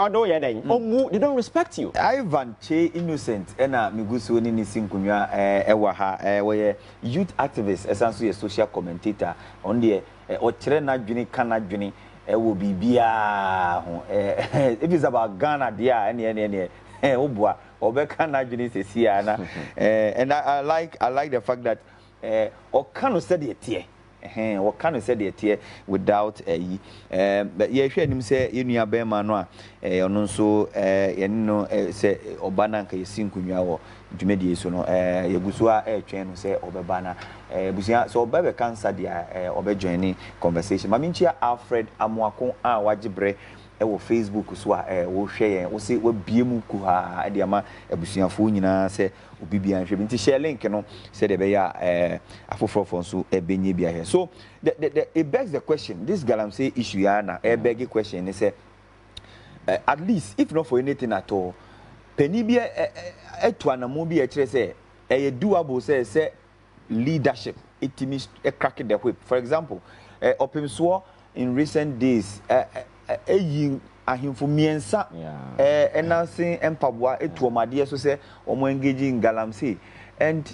Addo yeden. Omu, they don't respect you. Ivan Che innocent ena migusu ni sinkunwa ewa ha we youth activist esanso ye social commentator on the o kire na dwene kana dwene wo bibia ho if it's about Ghana dia ene obua obeka na dwene sesia na and I like the fact that o kanu said the tie what kind of said it without but yeah, she him say you nua be ma no a ono so no say obana nka yesin kunwa wo dwumedie so no yeguso a twen no say obeba na busia so obebe cancer dia obejoin conversation mami nchia Alfred Amoako a wagibre wo Facebook so a wo hwe yen wo se wo biemu ku ha de ama abusuafo nyina se obibia nhwe nti share link no se de be ya afofrofo so ebenye bia here so the it begs the question this galamsey issue ya na beg question is say at least if not for anything at all penibia etuanamo bi e kire say e doable say leadership it means crack the whip for example opimso in recent days ahimfo miensa enhancing empaboa etuomade so say omo engaging galamsey and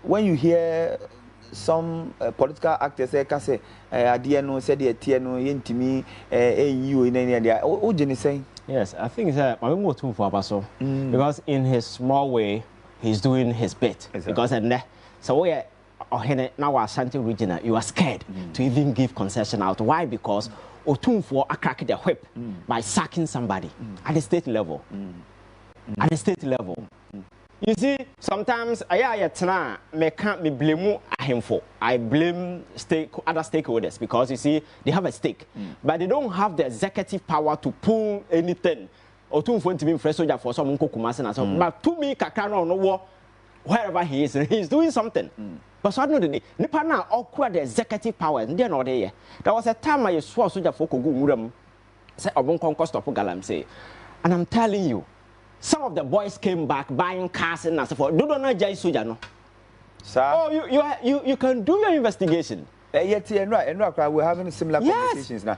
when you hear some political actors say ade no say de tie no yentimi enyi o ina dia o gene say yes I think that my mo tun for abaso because in his small way he's doing his bit because and so we now our Ashanti region you are scared to even give concession out why because Otumfuo crack the whip by sacking somebody at the state level. At the state level. You see, sometimes I can't be blame him for. I blame other stakeholders because you see they have a stake, but they don't have the executive power to pull anything. Otumfuo to be fresh soldier for some Kumasi and so. But to me, Kakano no war wherever he is, he's doing something. But so I know the Nipa now acquire the executive power and they're not there. There was a time I swore soldier for Kogu say I won't conquer stop Galamsey. And I'm telling you, some of the boys came back buying cars and so forth. Do not judge soldier no. Sir? Oh, you can do your investigation. Yet we're having similar conversations now.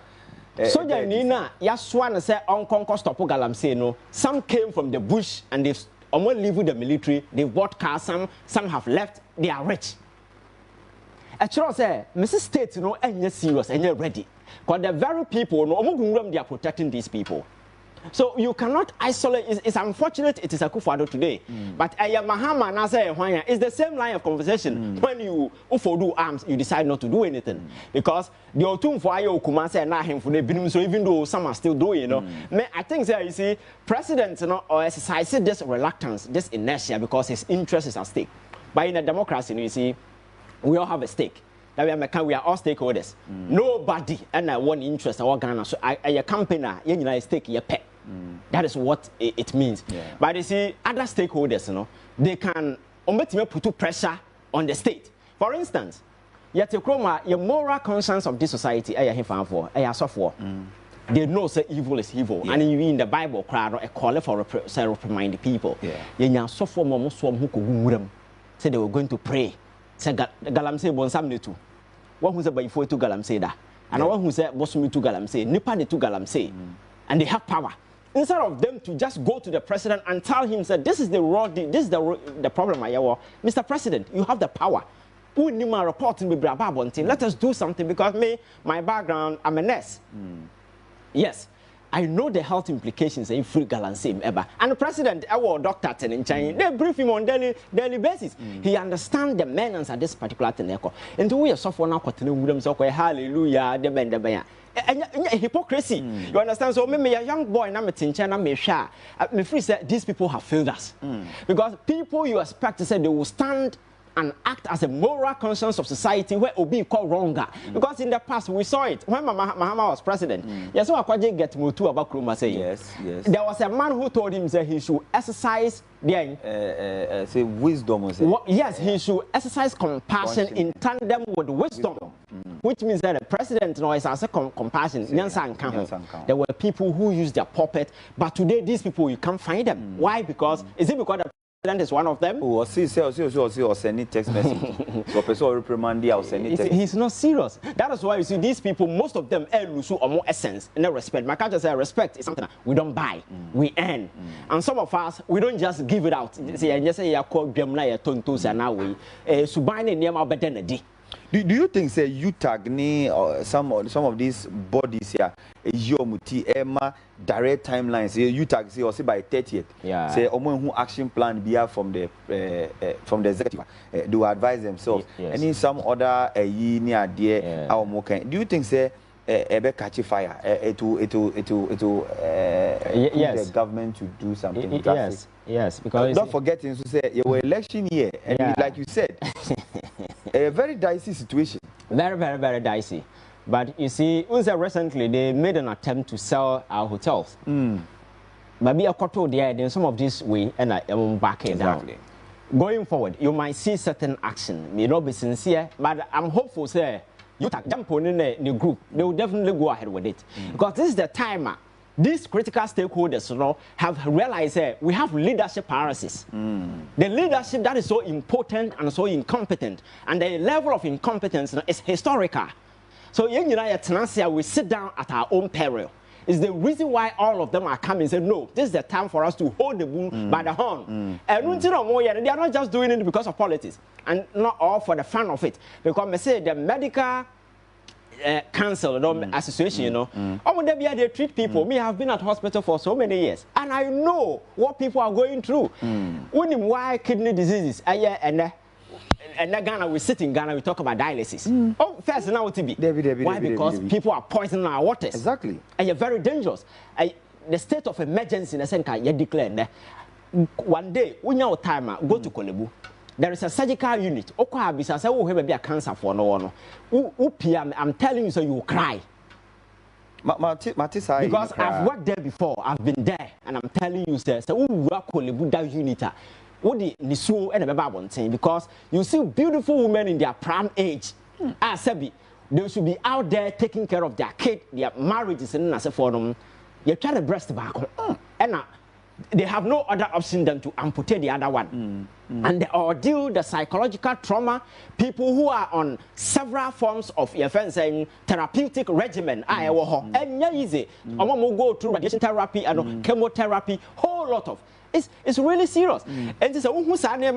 Soldier Nina, Yaswan say on conquer stop Galamsey no. Some came from the bush and they've almost leave with the military, they've bought cars, some have left, they are rich. Actually, say, Mrs. State, you know, and you're serious and you're ready. Because the very people, no, they are protecting these people. So you cannot isolate. It's unfortunate it is Akuffo Addo today. But Mahama Nasa it's the same line of conversation. When you do arms, you decide not to do anything. Because the Otum for Ayo Kumase and him for the Binum, so even though some are still doing, you know. I think that you see, presidents, you know, or exercise this reluctance, this inertia, because his interest is at stake. But in a democracy, you see, we all have a stake. That we are all stakeholders. Nobody and one interest or Ghana. So a company, you stake your pet. That is what it means. But you see, other stakeholders, you know, they can put pressure on the state. For instance, your moral conscience of this society, they know say evil is evil, and you in the Bible, a call for reprimand the people. Say they were going to pray. Say Galamsey bonsam tu. One who said by to Galamsey da, and one who said bosumi to Galamsey, nipa ne to Galamsey, and they have power. Instead of them to just go to the president and tell him, say, this is the the problem I have. Mr. President, you have the power. Let us do something because my background, I'm a nurse. Yes. I know the health implications in free Galamsey ever. And the president, our doctor in China, they brief him on daily basis. He understands the menace at this particular thing. And the way a software now continue with them, hallelujah, the bend hypocrisy. You understand? So maybe a young boy, I'm a China, I'm a free say these people have failed us. Because people you expect to say they will stand and act as a moral conscience of society where Obi called wronger. Because in the past we saw it when Mahama was president. Yes, so I get Mutu about Kruma saying. Yes. There was a man who told him that he should exercise say wisdom. Yes, he should exercise compassion in tandem with wisdom. Which means that the president is also compassion. There were people who used their puppet, but today these people you can't find them. Why? Because is it because is one of them. Oh, see, send text message. So, person reprimand you, send it. He's not serious. That is why you see these people, most of them lose or more essence and no respect. My culture says respect is something we don't buy, we earn. And some of us, we don't just give it out. See, I just say, I call Gemna, Tontos, and now we subine near my better. Do you think say you tag ni or some of these bodies here muti Emma direct timelines you tag say or say by 30th say who action plan be from the executive they will advise themselves any some other ni idea our more can do you think say ebe catch fire it will yes the government to do something drastic? Yes, because don't forget to say your election year and like you said a very dicey situation. Very, very, very dicey. But you see, recently they made an attempt to sell our hotels. Maybe a quarter there, then some of this way, and I am back down. Going forward, you might see certain action. May not be sincere, but I'm hopeful, sir. You jump on in the group, they will definitely go ahead with it. Because this is the time. These critical stakeholders have realized we have leadership paralysis. The leadership that is so important and so incompetent, and the level of incompetence is historical. So we sit down at our own peril. It's the reason why all of them are coming and say, no, this is the time for us to hold the bull by the horn. And they are not just doing it because of politics, and not all for the fun of it. Because I say the medical council association, they treat people. Me, have been at hospital for so many years, and I know what people are going through. Why kidney diseases? And Ghana, we sit in Ghana, we talk about dialysis. First now to be. Why? Because people are poisoning our waters. Exactly. And you're very dangerous. The state of emergency in a sense you declare. One day, when you have time, go to Kolebu. There is a surgical unit. Be a cancer for no one. I'm telling you, so you will cry. Because I've worked there before. I've been there, and I'm telling you, sir. So we work on that unit. Because you see beautiful women in their prime age. They should be out there taking care of their kids, their marriages, and for them. You're trying to breast back. And they have no other option than to amputate the other one. And the ordeal, the psychological trauma, people who are on several forms of therapeutic regimen, and easy. Go through radiation therapy and chemotherapy, whole lot of. It's really serious. And it's who say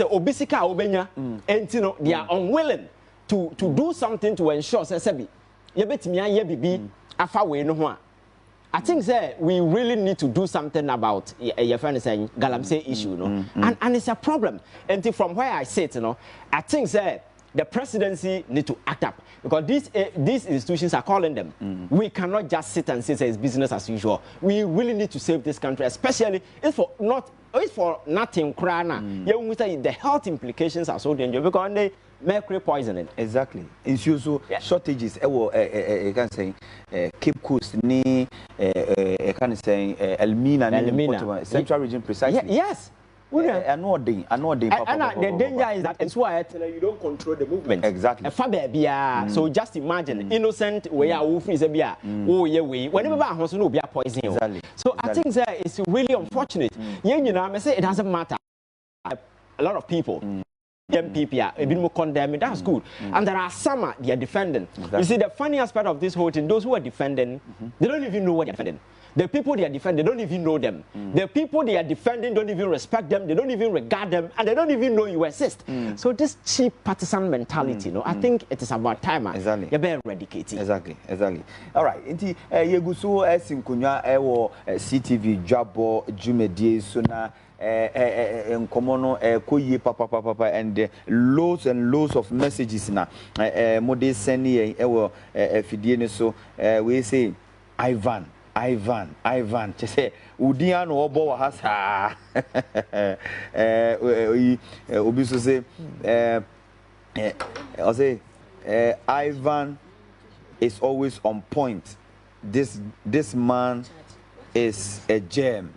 obesity and they are unwilling to do something to ensure I think we really need to do something about your friend saying Galamsey issue, and it's a problem. And from where I sit, I think the presidency need to act up because these institutions are calling them. We cannot just sit and say it's business as usual. We really need to save this country, especially if for nothing. The health implications are so dangerous because they mercury poisoning. Exactly. In so shortages. You can say Cape Coast ni. Can say Elmina. Central region precisely. Yes. I know the danger is that it's why you don't control the movement. Exactly. So just imagine innocent way whenever no be poison. Exactly. So I think it's really unfortunate. I say it doesn't matter. A lot of people. MPP condemn it, that's good. And there are some they are defending. Exactly. You see, the funny aspect of this whole thing, those who are defending, they don't even know what they're defending. The people they are defending, they don't even know them. The people they are defending don't even respect them, they don't even regard them, and they don't even know you exist. So this cheap partisan mentality, I think it is about time. Exactly. You're very eradicated. Exactly. All right. Inti yeguso esinkunya ewo CTV Jabo Jumedie Suna Nkomono koye papa and loads and loads of messages na mode send ewo fidie ne so we say Ivan say udia no obo wa hasa obi so say I say Ivan is always on point. This man is a gem.